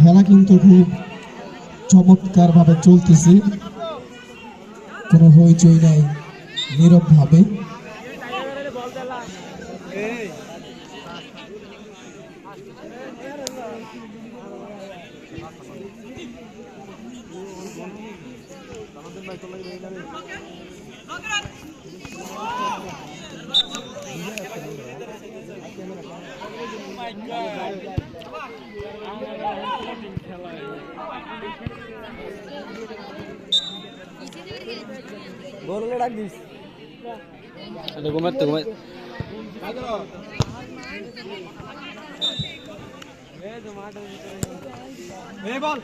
খেলা কিন্তু খুব চমৎকার ভাবে চলতেছে, কোনো হইচই নাই, নীরব ভাবে। বললে ডাক দিস ঘুমাতে ঘুমাই বল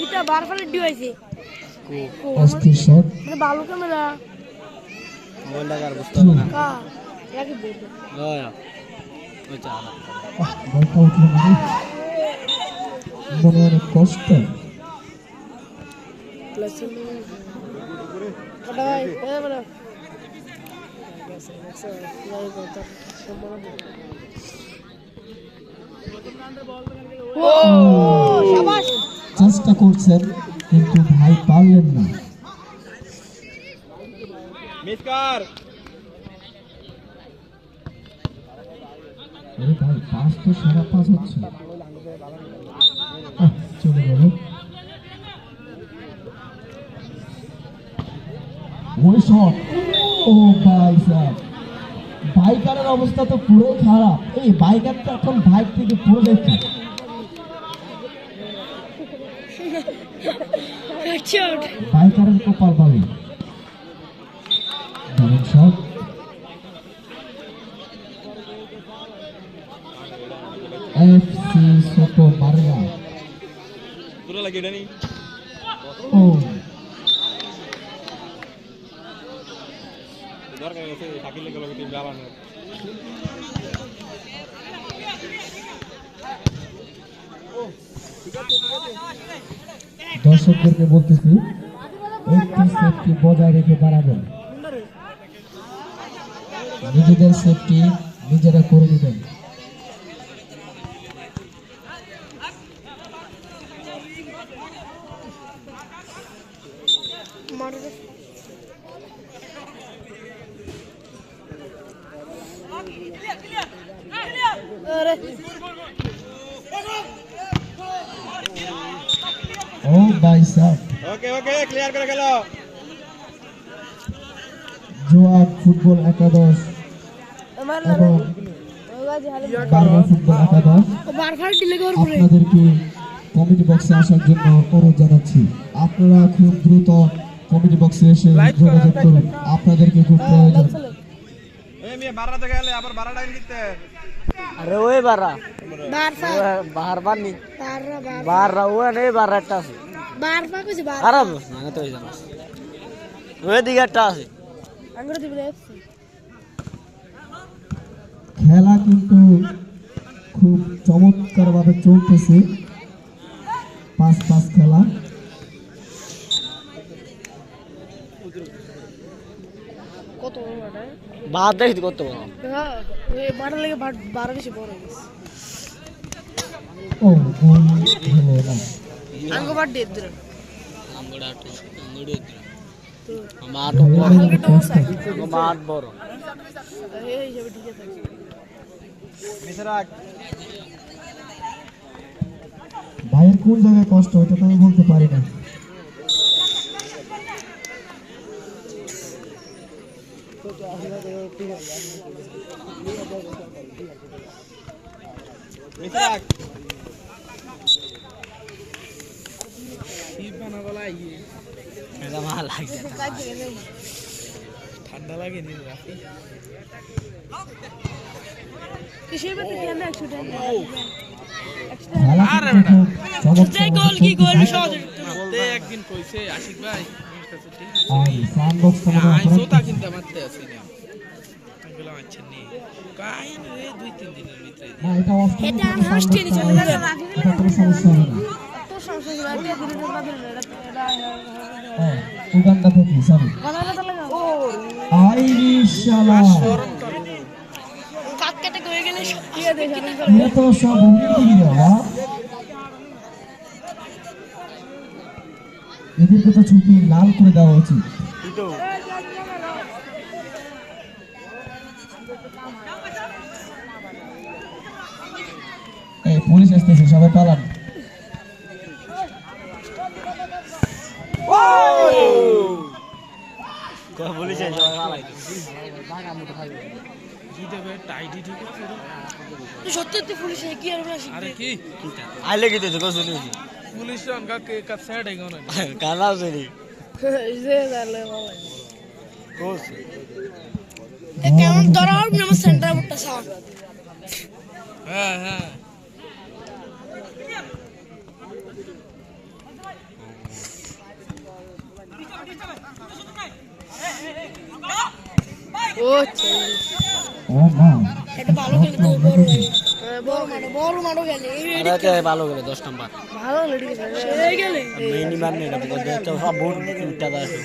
এটা বারফালে ডিভাইসে অস্থির শট, মানে ভালো ক্যামেরা মোবাইল লাগার বুঝতে হবে না কা রাখি দে হ্যাঁ ওই চালা বলটা উঠলো না, মনে অনেক কষ্ট। প্লাস ভাই এ বড় ও শাবাশ, চেষ্টা করছেন কিন্তু ভাই পারলেন না। মিসকার আরে ভাই পাস তো সারা পাস হচ্ছে, চলে গেল। ওই শট, ও ভাই স্যার, বাইকারের অবস্থা তো পুরো খারাপ। এই বাইকারটা এখন বাইক থেকে পড়ে যাচ্ছে। বাইকারের কপাল ভালো। দারুণ শট, এফসি সোটো মারিয়া। পুরো লাগে এটা নি ও দরকার আছে শাকিল লেগে লগে টিম বানানো দর্শকদেরকে বলতেছি একটু সেফটি বজায় রেখে বাড়াবেন, নিজেদের সেফটি নিজেরা করে নেবেন। ও ভাই সাহেব, ওকে ওকে ক্লিয়ার করে গেল। জোয়ান ফুটবল একাদশ এবং বারবার ফুটবল একাদশ আপনাদেরকে কমিটি বক্সে আসার জন্য অনুরোধ জানাচ্ছি। আপনারা খুব দ্রুত কমিটি বক্সে এসে যোগাযোগ করুন, আপনাদেরকে খুব প্রয়োজন। এই মিয়া বারাতে গেলে আবার বারাটা নিতে अरे ওই বারা বারফা বাহার বানি বাররা বারা ওই নেই বারাটা আছে বারফা কইছে বার আরে বস না তো জানাস ওই দিকেটা আছে আঙ্গুর দিবি এফসি খেলা কিন্তু খুব চমৎকার ভাবে চলতেছে, 5-5 খেলা। কত বড় এটা বাদ দেখি কত বড় হ্যাঁ এই বাড়া লাগে বাড়া বেশি বড় হয়ে গেছে ও গোল হলো না, আঙ্গুর বাড় দিয়ে দিল ಅಂಗಡಾಟು ಅಂಗಡಿ ಇದ್ರು খেলোয়াড়ের ಮಾಟ್ ಬೋರು এই হিসাবে ঠিক আছে মিসরাক ভাইয়ের কোন জায়গায় কষ্ট হতো তো আমি বলতে পারি না। মিসরাক এটা ভালো লাগছে ঠান্ডা লাগে নি রাতে কিসের মধ্যে দিয়ে আমরা 100 টাকা খেলা কিন্তু খুব চমৎকার ভাবে চলতেছে। বলতে একদিন কইছে আশিক ভাই আর সাউন্ড বক্স তোমাদের অপরাধ তা কিন্তু মারতে আসি না এগুলো আচ্ছা নেই কাহিন রে 2-3 দিনের ভিতরে না এটা অফ করে এটা আমি হাসতে নি চলে গেল এটা কোনো সমস্যা হবে না তো সমস্যা ছিল আমি দিনে দিনে বাদ দিলে এটা হ্যাঁ উগান্ডা থেকে সরি কথা কথা লাগা ও আইরিশ শালা কাট কেটে কই গেলে কি দেখে এরা তো সব উড়িয়ে দিল না এদেরকে তো ছুটি লাল করে দেওয়া উচিত এই পুলিশ আসতেছে সবাই পালান বলেছে সবাই ভালো কি দেবে টাইডি ঠিক আছে সত্যি তুই পুলিশ কি আর বলা আরে কি আইলে কি তো শুনি পুলিশ রঙ্গা কে কা সাইড আইগো না কানা শুনি যে জানলে ভালো কোস কেমন ধরাও নাম সেন্টার বট্টা সাউন্ড হ্যাঁ হ্যাঁ ও ও মা এটা ভালো খেলে তো বড় মাঠো গেলে আরে ভালো গেলে 10 নাম্বার ভালো লেডি সেই গেলে মিনিমাম নেই এটা সব বহুত টাকা আছে